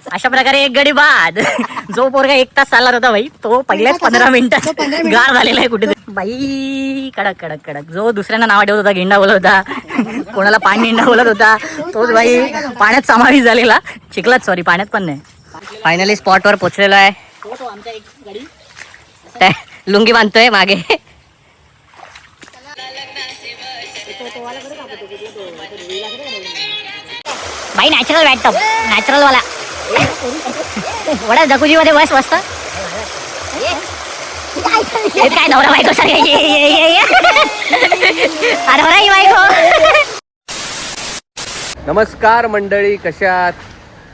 अशा प्रकारे एक गडी बाद. जो पोरगा 1 तास चालणार होता भाई तो पहिल्याच 15 मिनिटात गार झालेला आहे कुठे बाई. कडक कडक कडक. जो दुसऱ्यांना नाव ठेवत होता, गेंडा बोलत होता, कोणाला पाणी गेंडा बोलत होता, तोच भाई पाण्यात समावेश झालेला. चिखलात, सॉरी, पाण्यात पण नाही. फायनली स्पॉट वर पोहोचलेलो आहे. लुंगी बांधतोय मागे. भाई नॅचरल बॅटअप, नॅचरल वाला वडा जकुजी मध्ये बस मस्त. काय नवरा बायको सर. अरे बरा ही बायको. नमस्कार मंडळी, कशा आहात?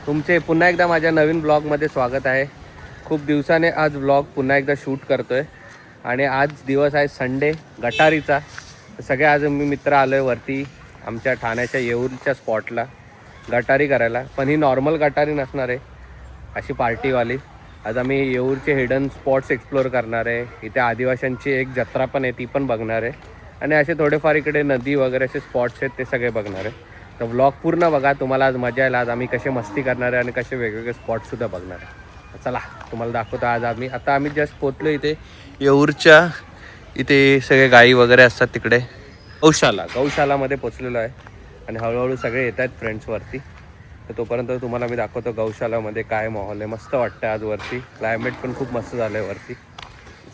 तुमचे पुन्हा एकदा माझ्या नवीन ब्लॉगमध्ये स्वागत आहे. खूप दिवसाने आज ब्लॉग पुन्हा एकदा शूट करतोय आणि आज दिवस आहे संडे, गटारीचा. सगळे आज मी मित्र आलो आहे वरती आमच्या ठाण्याच्या येऊरच्या स्पॉटला गटारी करायला. पण ही नॉर्मल गटारी नसणार आहे, अशी पार्टीवाली. आज आम्ही येऊरचे हिडन स्पॉट्स एक्सप्लोअर करणार आहे. इथे आदिवासींची एक जत्रा पण आहे, ती पण बघणार आहे. आणि असे थोडेफार इकडे नदी वगैरे असे स्पॉट्स आहेत, ते सगळे बघणार आहे. तर व्लॉग पूर्ण बघा, तुम्हाला आज मजा येईल. आज आम्ही कसे मस्ती करणार आहे आणि कसे वेगवेगळे स्पॉट्ससुद्धा बघणार आहे. चला तुम्हाला दाखवतो. आज आम्ही जस्ट पोचलो इथे येऊरच्या. इथे सगळे गाई वगैरे असतात, तिकडे गौशालामध्ये पोचलेलो आहे. आणि हळूहळू सगळे येत आहेत फ्रेंड्स वरती. तर तोपर्यंत तुम्हाला मी दाखवतो गौशालामध्ये काय माहोल आहे. मस्त वाटतं आज वरती, क्लायमेट पण खूप मस्त झालं आहे वरती.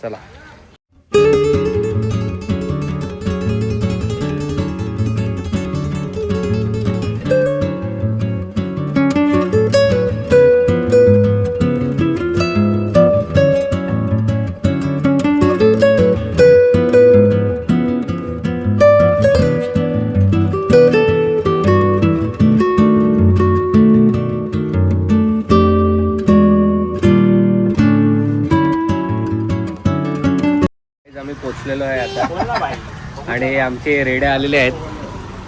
चला. आम्ही पोचलेलो आहे आता आणि आमचे रेडे आलेले आहेत.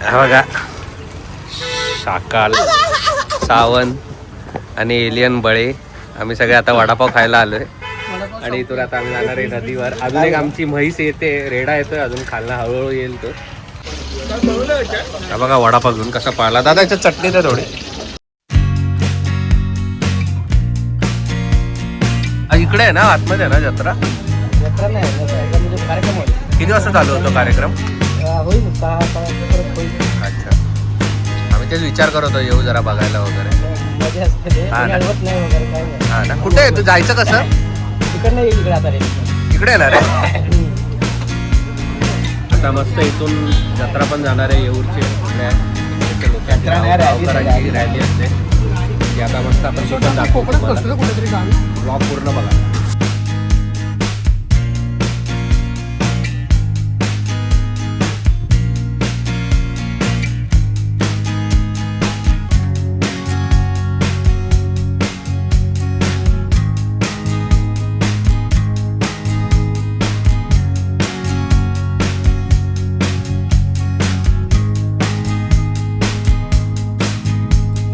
हा बघा, शाकाल, सावंत आणि एलियन बळे. आम्ही सगळे आता वडापाव खायला आलोय आणि इथून आता आम्ही जाणार आहे नदीवर. अजून एक आमची म्हैस येते, रेडा येतोय अजून खालना, हळूहळू येईल तो. हा बघा वडापाव घेऊन कसा पाळला. दादा याच्यात चटणी तर थोडी. इकडे आहे ना, आतमध्ये आहे ना जत्रा? किती वाजता चालू होतो कार्यक्रम? अच्छा, आम्ही तेच विचार करत होतो येऊ जरा बघायला वगैरे. हा ना. कुठे आहे तू? जायचं कसं? इकडे येणार आहे. आता मस्त इथून जत्रा पण जाणार आहे येऊरची. लोकांची रॅली असते ती आता मस्त आपण ब्लॉग पूर्ण बघा.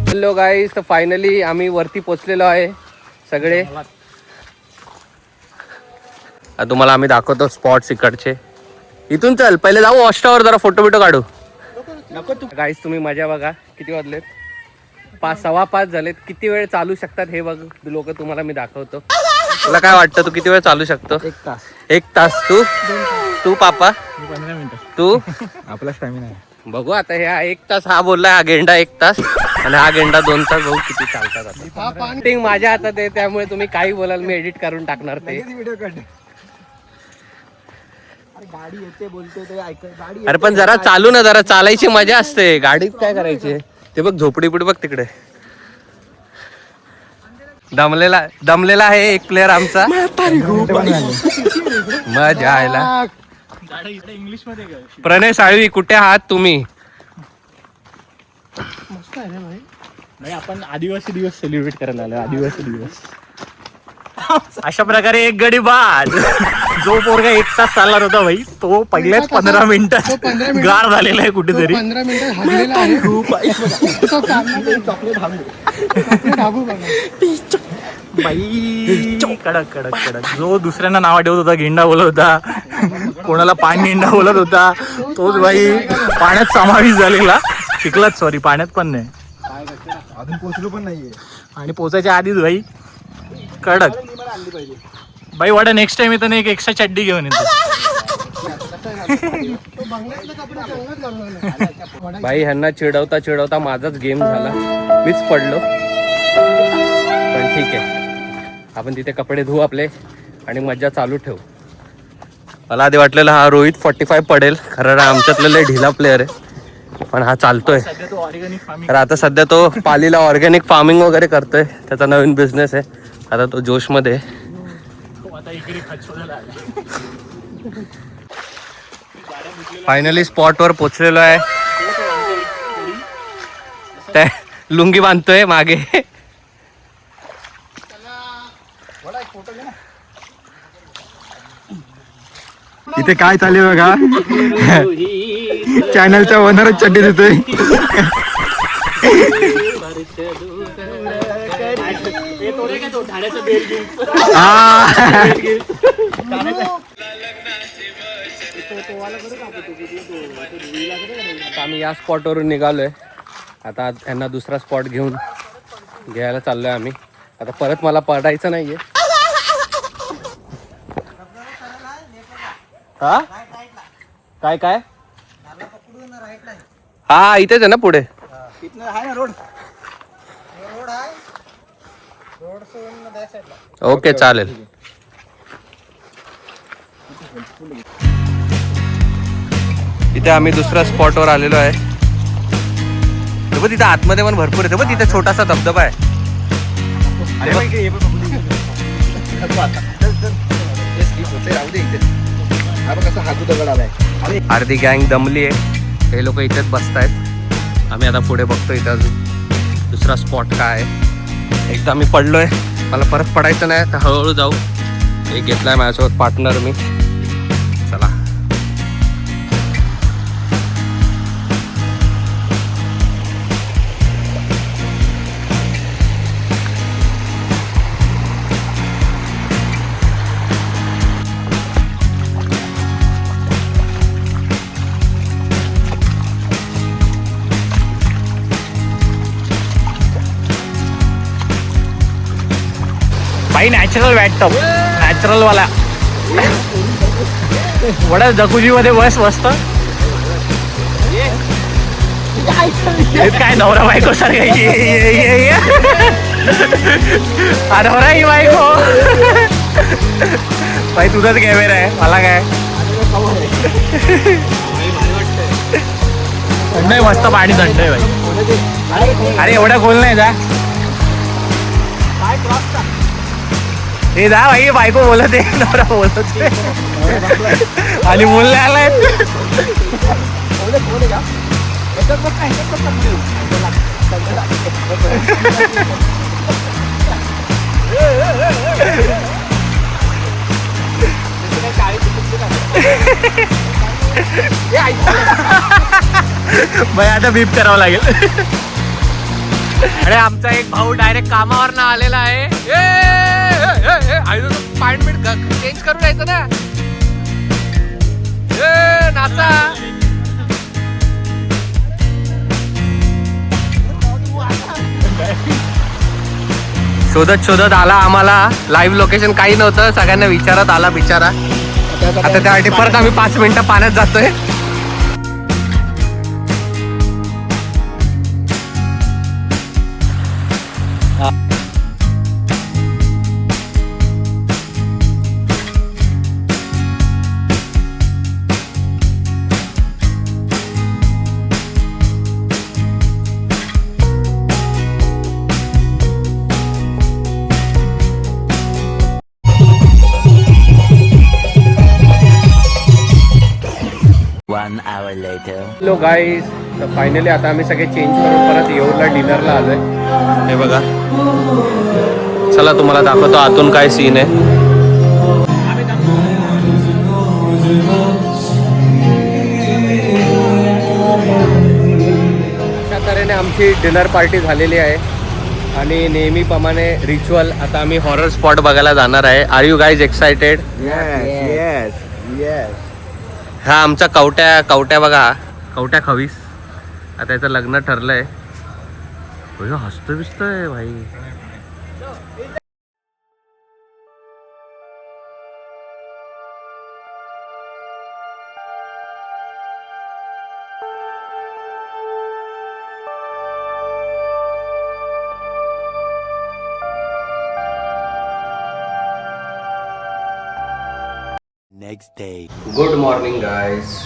हॅलो गाईज, तर फायनली आम्ही वरती पोचलेलो आहे सगळे. तुम्हाला आम्ही दाखवतो स्पॉट्स इकडचे. इथून चल, पहिले जाऊ वॉस्टावर, जरा फोटो बिटो काढू. गाईज तुम्ही मजा बघा. किती वाजलेत? 5:15 झालेत. किती वेळ चालू शकतात हे बघ लोक, तुम्हाला मी दाखवतो. तुला काय वाटतं, तू किती वेळ चालू शकतो? 1 तास. 1 तास? तू पापा? 15 मिनिटं. तू? आपला स्टॅमिना आहे. बघू आता. ह्या 1 तास हा बोललाय, हा गेंडा 1 तास आणि हा गेंडा 2 तास. बघू किती चालतात. आता माझ्या हातात आहे, त्यामुळे तुम्ही काही बोलाल मी एडिट करून टाकणार ते. अरे पण जरा चालू ना, जरा चालायची मजा असते. गाडीत काय करायचे ते बघ. झोपडी पुढे बघ तिकडे. दमलेला आहे एक प्लेअर आमचा. मजा आयला. प्रणय साळवी, कुठे आहात तुम्ही? मस्त आहे ना भाई. आपण आदिवासी दिवस सेलिब्रेट करायला आलो. आदिवासी दिवस. अशा प्रकारे एक गडी बाद. जो पोरगा 1 तास चालणार होता भाई तो पहिल्याच 15 मिनिटात गार झालेला आहे कुठेतरी. 15 मिनिटं हागलेला आहे. बाई कडक कडक कडक. जो दुसऱ्यांना नाव ठेवत होता, गेंडा बोलत होता, कोणाला पाणी गेंडा बोलत होता, तोच भाई पाण्यात समावेश झालेला. चिखलात, सॉरी, पाण्यात पण नाही. अजून पोहोचलो पण नाहीये. आणि पोचायच्या आधीच भाई कडक भाई वाटा नेक्स्ट टाइम येताना एक एक्स्ट्रा चड्डी घेऊन येतो. भाई ह्यांना चिडवता चिडवता माझाच गेम झाला, मीच पडलो. पण ठीक आहे, आपण तिथे कपडे धुवू आपले आणि मज्जा चालू ठेवू. मला आधी वाटलेलं हा रोहित 45 पडेल, खरं आमच्यातलं लय ढिला प्लेअर आहे, पण हा चालतोय. सध्या तो ऑर्गॅनिक फार्मिंग तर आता सध्या तो पालीला ऑर्गॅनिक फार्मिंग वगैरे करतोय, त्याचा नवीन बिझनेस आहे. आता तो जोशमध्ये आहे. आता इकडे खत शोधायला आला. फायनली स्पॉटवर पोचलेलो आहे. त्या लुंगी बांधतोय मागे. इथे काय चालू आहे बघा. चॅनलचा ओनरच चड्डी देतोय. आम्ही या स्पॉटवरून निघालोय. आता यांना दुसरा स्पॉट घ्यायला चाललोय आम्ही. आता परत मला पडायचं नाहीये. हा काय काय हा इथेच आहे ना पुढे. ओके चालेल. इथे आम्ही दुसऱ्या स्पॉटवर आलेलो आहे. बघ तिथे आतमध्ये पण भरपूर आहे. बघ तिथे छोटासा धबधबा आहे. अर्धी गँग दमली आहे. हे लोक इथेच बसतायत. आम्ही आता पुढे बघतो इथं अजून दुसरा स्पॉट काय आहे. एकदा मी पडलोय, मला परत पडायचं नाही, तर हळूहळू जाऊ. एक घेतलाय माझ्यासोबत पार्टनर मी. चला भाई नॅचरल वॅटटॉप, नॅचरल वाला वडा जकुजी मध्ये बस मस्त. काय नवरा बायको सारखं नवरा ही बायको. भाई तुझाच कॅमेरा आहे, मला काय थंड आहे, मस्त पाणी थंड आहे भाई. अरे एवढा खोल नाही जा. हे जा भाई, बायको बोलत आहे, नवरा बोलत आणि मुलं आलाय. भाई आता बीप करावं लागेल. अरे आमचा एक भाऊ डायरेक्ट कामावर ना आलेला आहे. पॉइंटमेंट चेंज करून यायचं ना. नाचा. शोधत शोधत आला आम्हाला. लाईव्ह लोकेशन काही नव्हतं, सगळ्यांना विचारत आला बिचारा. आता त्यासाठी परत आम्ही 5 मिनिटं पाण्यात जातोय. हॅलो गाईज, तर फायनली आता आम्ही सगळे चेंज करून परत येऊरला डिनरला आलोय. हे बघा, चला तुम्हाला दाखवतो आतून काय सीन आहे. अशा तऱ्हेने आमची डिनर पार्टी झालेली आहे आणि नेहमीप्रमाणे रिच्युअल आता आम्ही हॉरर स्पॉट बघायला जाणार आहे. Are you guys excited? हा आमचा कवट्या बघा, कवट्या खवीस. आता याचं लग्न ठरलंय. हसतो बिसतोय भाई. Good morning guys.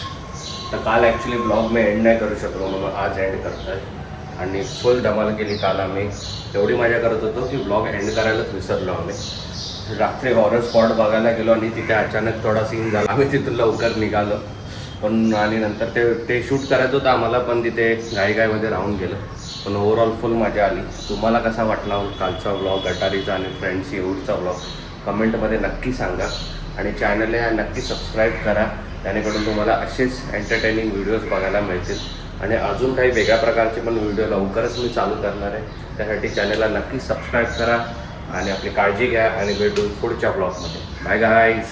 तर काल ॲक्च्युली ब्लॉग मी एंड नाही करू शकलो म्हणून आज एंड करत आहे आणि फुल धमाल केली काल आम्ही. एवढी मजा करत होतो की ब्लॉग एंड करायलाच विसरलो आम्ही. रात्री हॉरर स्पॉट बघायला गेलो आणि तिथे अचानक थोडा सीन झाला. आम्ही तिथून लवकर निघालो पण आणि नंतर ते शूट करायचं होतं आम्हाला पण तिथे घाईघाईमध्ये राहून गेलं. पण ओव्हरऑल फुल मजा आली. तुम्हाला कसा वाटला कालचा व्लॉग गटारीचा आणि फ्रेंड्स येऊरचा व्लॉग कमेंटमध्ये नक्की सांगा आणि चॅनलला नक्की सबस्क्राईब करा. त्यानेकडून तुम्हाला असेच एंटरटेनिंग व्हिडिओज बघायला मिळतील आणि अजून काही वेगळ्या प्रकारचे पण व्हिडिओ लवकरच मी चालू करणार आहे. त्यासाठी चॅनलला नक्की सबस्क्राईब करा आणि आपली काळजी घ्या आणि भेटू पुढच्या ब्लॉगमध्ये. Bye guys.